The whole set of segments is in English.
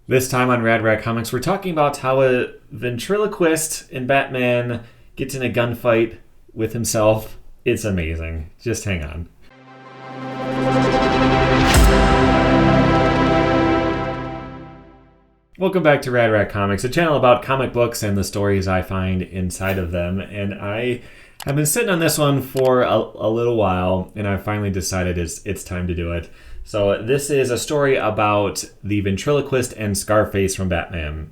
This time on Rad Rad Comics, we're talking about how a ventriloquist in Batman gets in a gunfight with himself. It's amazing. Just hang on. Welcome back to Rad Rad Comics, a channel about comic books and the stories I find inside of them. And I have been sitting on this one for a little while, and I finally decided it's time to do it. So this is a story about the ventriloquist and Scarface from Batman.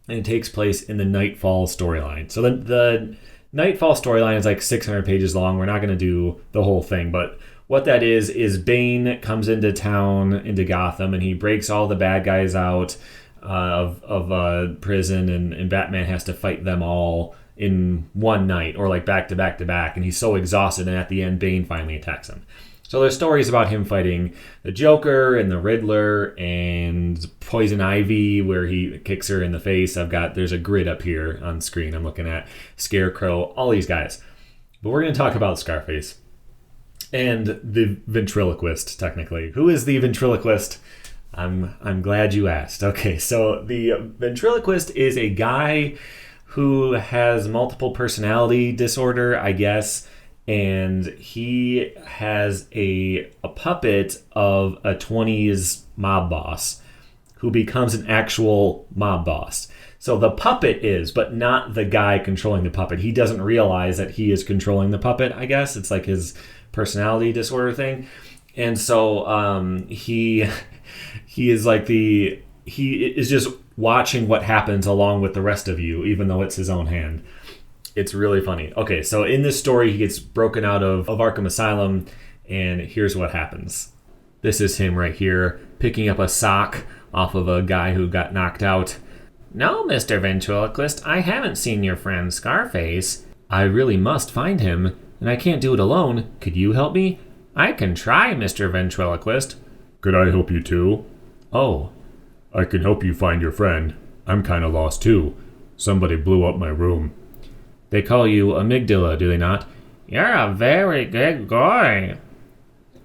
And it takes place in the Knightfall storyline. So the Knightfall storyline is like 600 pages long. We're not going to do the whole thing, but what that is Bane comes into town, into Gotham, and he breaks all the bad guys out of prison, and Batman has to fight them all in one night, or like back to back to back, and he's so exhausted, and at the end Bane finally attacks him. So there's stories about him fighting the Joker and the Riddler and Poison Ivy, where he kicks her in the face. There's a grid up here on screen I'm looking at. Scarecrow, all these guys. But we're going to talk about Scarface and the ventriloquist, technically. Who is the ventriloquist? I'm glad you asked. Okay, so the ventriloquist is a guy who has multiple personality disorder, I guess, and he has a puppet of a 20s mob boss who becomes an actual mob boss. So the puppet is, but not the guy controlling the puppet. He doesn't realize that he is controlling the puppet, I guess. It's like his personality disorder thing. And so he is like he is just watching what happens along with the rest of you, even though it's his own hand. It's really funny. Okay, so in this story, he gets broken out of Arkham Asylum, and here's what happens. This is him right here, picking up a sock off of a guy who got knocked out. No, Mr. Ventriloquist, I haven't seen your friend Scarface. I really must find him, and I can't do it alone. Could you help me? I can try, Mr. Ventriloquist. Could I help you too? Oh. I can help you find your friend. I'm kinda lost too. Somebody blew up my room. They call you Amygdala, do they not? You're a very good guy.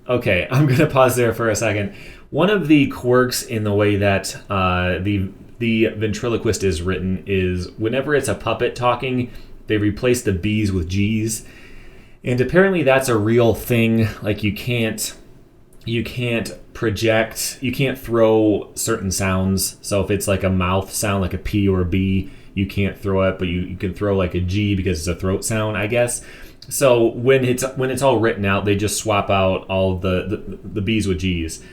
Okay, I'm going to pause there for a second. One of the quirks in the way that the ventriloquist is written is whenever it's a puppet talking, they replace the B's with G's. And apparently that's a real thing. Like you can't project, you can't throw certain sounds. So if it's like a mouth sound, like a P or a B, you can't throw it, but you can throw like a G because it's a throat sound, I guess. So when it's all written out, they just swap out all the B's with G's.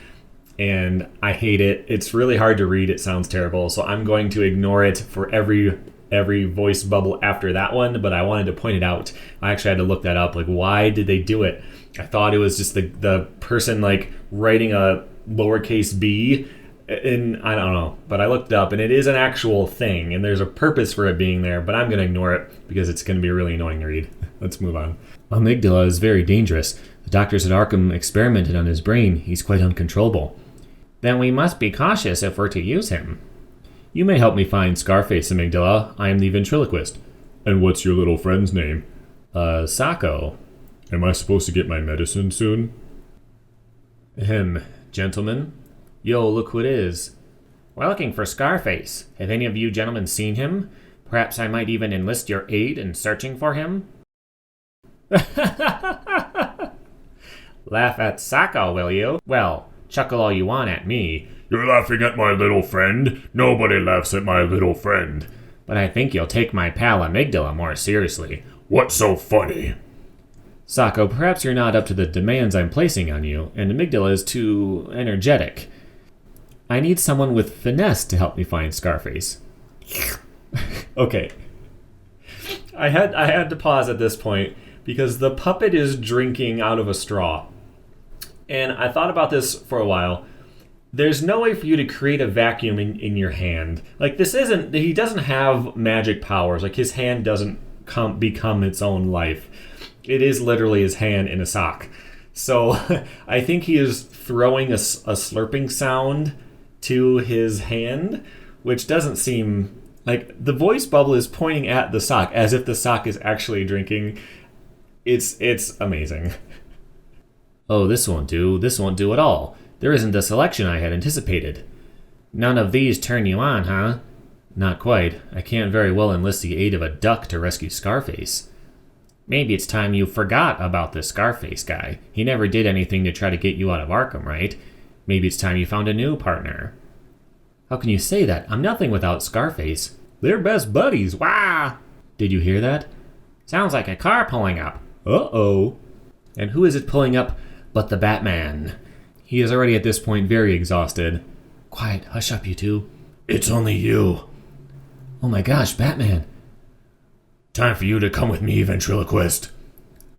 And I hate it. It's really hard to read. It sounds terrible. So I'm going to ignore it for every voice bubble after that one, but I wanted to point it out. I actually had to look that up. Like, why did they do it? I thought it was just the person like writing a lowercase b, and I don't know. But I looked it up, and it is an actual thing, and there's a purpose for it being there, but I'm going to ignore it because it's going to be really annoying to read. Let's move on. Amygdala is very dangerous. The doctors at Arkham experimented on his brain. He's quite uncontrollable. Then we must be cautious if we're to use him. You may help me find Scarface, Amygdala. I am the ventriloquist. And what's your little friend's name? Sacco. Am I supposed to get my medicine soon? Gentlemen. Yo, look who it is. We're looking for Scarface. Have any of you gentlemen seen him? Perhaps I might even enlist your aid in searching for him? Laugh at Sacco, will you? Well, chuckle all you want at me. You're laughing at my little friend? Nobody laughs at my little friend. But I think you'll take my pal Amygdala more seriously. What's so funny? Sacco, perhaps you're not up to the demands I'm placing on you, and Amygdala is too energetic. I need someone with finesse to help me find Scarface. Okay. I had to pause at this point because the puppet is drinking out of a straw. And I thought about this for a while. There's no way for you to create a vacuum in your hand. Like he doesn't have magic powers. Like his hand doesn't become its own life. It is literally his hand in a sock. So I think he is throwing a slurping sound to his hand, which doesn't seem like the voice bubble is pointing at the sock as if the sock is actually drinking. It's amazing. Oh, this won't do. This won't do at all. There isn't the selection I had anticipated. None of these turn you on, huh? Not quite. I can't very well enlist the aid of a duck to rescue Scarface. Maybe it's time you forgot about this Scarface guy. He never did anything to try to get you out of Arkham, right? Maybe it's time you found a new partner. How can you say that? I'm nothing without Scarface. They're best buddies, wah! Did you hear that? Sounds like a car pulling up. Uh-oh. And who is it pulling up but the Batman? He is already at this point very exhausted. Quiet, hush up, you two. It's only you. Oh my gosh, Batman. Time for you to come with me, Ventriloquist.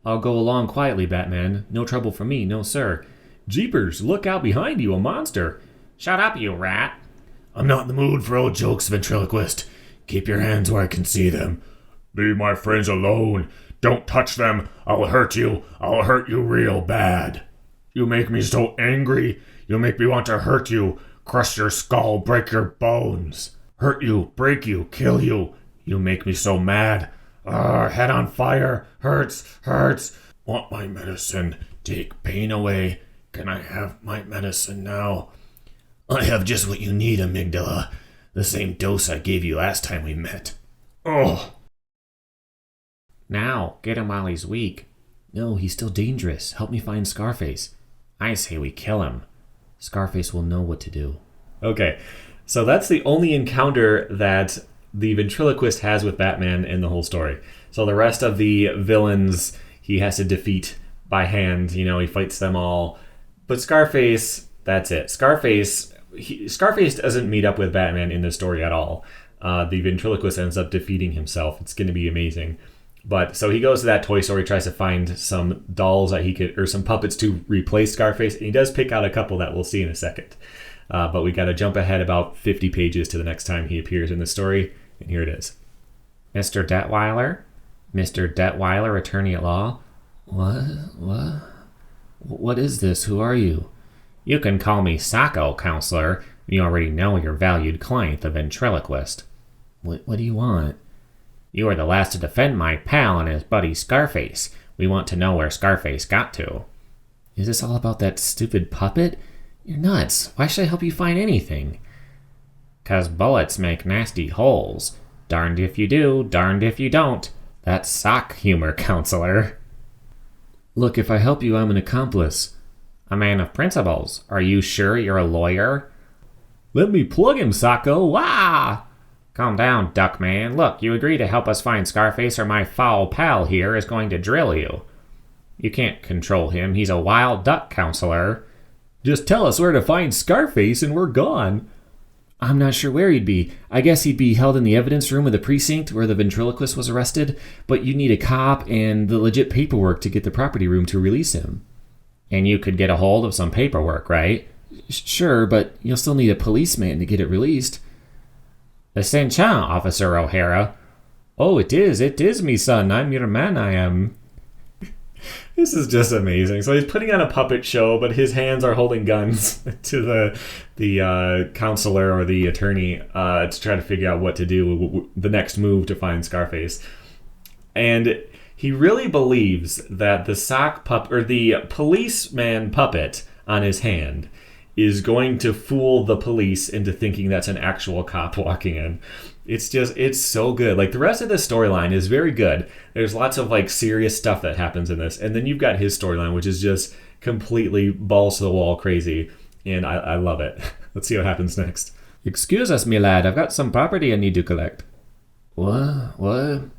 I'll go along quietly, Batman. No trouble for me, no sir. Jeepers, look out behind you, a monster. Shut up, you rat. I'm not in the mood for old jokes, Ventriloquist. Keep your hands where I can see them. Leave my friends alone. Don't touch them. I'll hurt you. I'll hurt you real bad. You make me so angry. You make me want to hurt you. Crush your skull, break your bones. Hurt you, break you, kill you. You make me so mad. Head on fire. Hurts. Want my medicine. Take pain away. Can I have my medicine now? I have just what you need, amygdala. The same dose I gave you last time we met. Oh. Now, get him while he's weak. No, he's still dangerous. Help me find Scarface. I say we kill him. Scarface will know what to do. Okay, so that's the only encounter that the ventriloquist has with Batman in the whole story. So the rest of the villains he has to defeat by hand. You know, he fights them all. But Scarface, that's it. Scarface doesn't meet up with Batman in this story at all. The ventriloquist ends up defeating himself. It's going to be amazing. But so he goes to that toy store. He tries to find some dolls that he could, or some puppets to replace Scarface. And he does pick out a couple that we'll see in a second. But we got to jump ahead about 50 pages to the next time he appears in the story. And here it is. Mr. Detweiler? Mr. Detweiler, attorney at law? What? What is this? Who are you? You can call me Sacco, counselor. You already know your valued client, the ventriloquist. What do you want? You are the last to defend my pal and his buddy Scarface. We want to know where Scarface got to. Is this all about that stupid puppet? You're nuts. Why should I help you find anything? 'Cause bullets make nasty holes. Darned if you do, darned if you don't. That's sock humor, counselor. Look, if I help you, I'm an accomplice. A man of principles. Are you sure you're a lawyer? Let me plug him, Sacco. Wah! Calm down, Duckman. Look, you agree to help us find Scarface or my foul pal here is going to drill you. You can't control him. He's a wild duck, counselor. Just tell us where to find Scarface and we're gone. I'm not sure where he'd be. I guess he'd be held in the evidence room of the precinct where the ventriloquist was arrested, but you need a cop and the legit paperwork to get the property room to release him. And you could get a hold of some paperwork, right? Sure, but you'll still need a policeman to get it released. The cincha, Officer O'Hara. Oh, it is me, son. I'm your man, I am. This is just amazing. So he's putting on a puppet show, but his hands are holding guns to the counselor or the attorney to try to figure out what to do, the next move to find Scarface. And he really believes that the sock pup or the policeman puppet on his hand is going to fool the police into thinking that's an actual cop walking in. It's so good. Like, the rest of the storyline is very good. There's lots of like serious stuff that happens in this. And then you've got his storyline, which is just completely balls to the wall crazy. And I love it. Let's see what happens next. Excuse us, me lad. I've got some property I need to collect. What?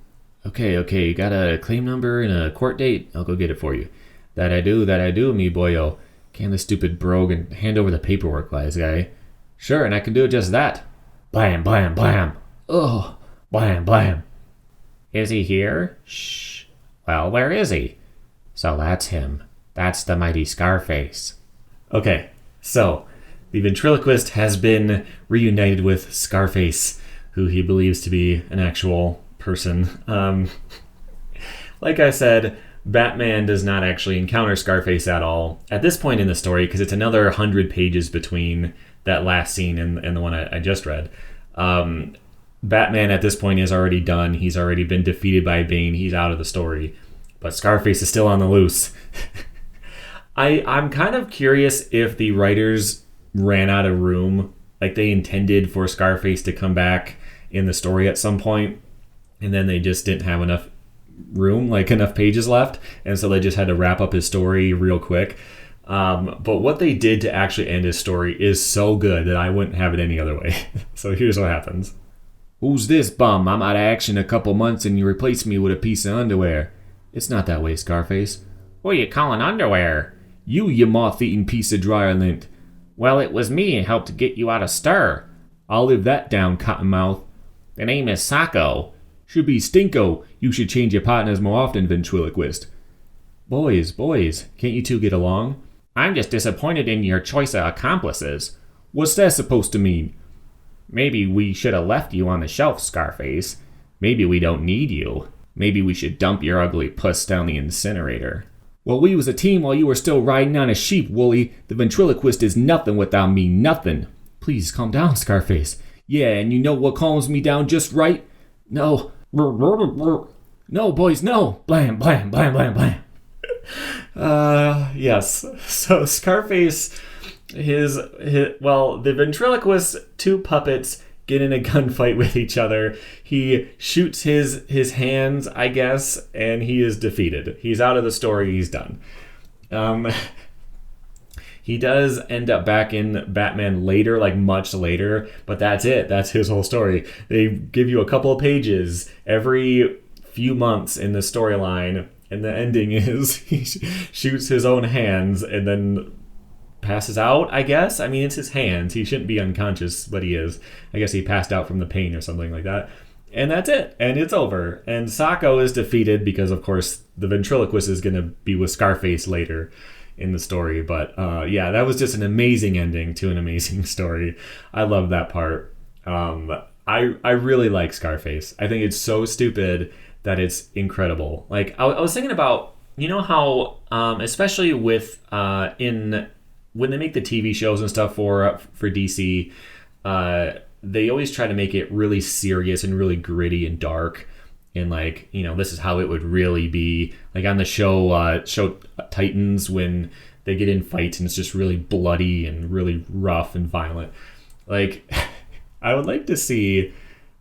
Okay. You got a claim number and a court date? I'll go get it for you. That I do, me boyo. Can the stupid brogue and hand over the paperwork, wise guy. Sure, and I can do just that. Blam, blam, blam. Oh, blam, blam. Is he here? Shh. Well, where is he? So that's him. That's the mighty Scarface. Okay, so the ventriloquist has been reunited with Scarface, who he believes to be an actual person. Like I said, Batman does not actually encounter Scarface at all at this point in the story, because it's another 100 pages between that last scene and the one I just read. Batman at this point is already done. He's already been defeated by Bane. He's out of the story. But Scarface is still on the loose. I'm kind of curious if the writers ran out of room like they intended for Scarface to come back in the story at some point, and then they just didn't have enough room, like enough pages left, and so they just had to wrap up his story real quick. But what they did to actually end his story is so good that I wouldn't have it any other way. So here's what happens. Who's this bum? I'm out of action a couple months and you replace me with a piece of underwear. It's not that way, Scarface. What are you calling underwear? You moth-eaten piece of dryer lint. Well, it was me who helped get you out of stir. I'll live that down, Cottonmouth. The name is Sacco. Should be Stinko. You should change your partners more often, Ventriloquist. Boys, can't you two get along? I'm just disappointed in your choice of accomplices. What's that supposed to mean? Maybe we should have left you on the shelf, Scarface. Maybe we don't need you. Maybe we should dump your ugly puss down the incinerator. Well, we was a team while you were still riding on a sheep, Wooly. The ventriloquist is nothing without me, nothing. Please calm down, Scarface. Yeah, and you know what calms me down just right? No. No, boys, no. Blam, blam, blam, blam, blam. Yes. So Scarface, the ventriloquist, two puppets get in a gunfight with each other. He shoots his hands, I guess, and he is defeated. He's out of the story. He's done. He does end up back in Batman later, like much later, but that's it. That's his whole story. They give you a couple of pages every few months in the storyline, and the ending is he shoots his own hands and then passes out, I guess. I mean, it's his hands. He shouldn't be unconscious, but he is. I guess he passed out from the pain or something like that. And that's it. And it's over. And Sacco is defeated because, of course, the ventriloquist is going to be with Scarface later in the story. But that was just an amazing ending to an amazing story. I love that part. I really like Scarface. I think it's so stupid that it's incredible. Like, I was thinking about, you know how, especially with when they make the TV shows and stuff for DC, they always try to make it really serious and really gritty and dark. And like, you know, this is how it would really be. Like on the show Titans, when they get in fights and it's just really bloody and really rough and violent. Like, I would like to see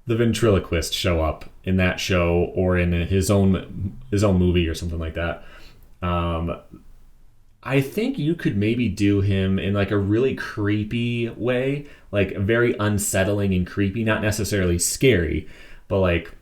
the ventriloquist show up in that show or in his own movie or something like that. I think you could maybe do him in like a really creepy way, like very unsettling and creepy, not necessarily scary, but like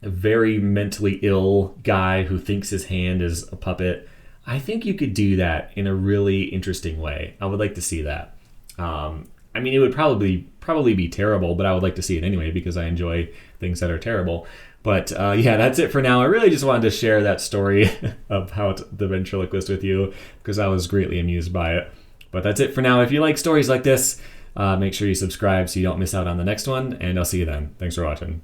a very mentally ill guy who thinks his hand is a puppet. I think you could do that in a really interesting way. I would like to see that. I mean, it would probably be terrible, but I would like to see it anyway because I enjoy things that are terrible. But that's it for now. I really just wanted to share that story about the ventriloquist with you because I was greatly amused by it. But that's it for now. If you like stories like this, make sure you subscribe so you don't miss out on the next one, and I'll see you then. Thanks for watching.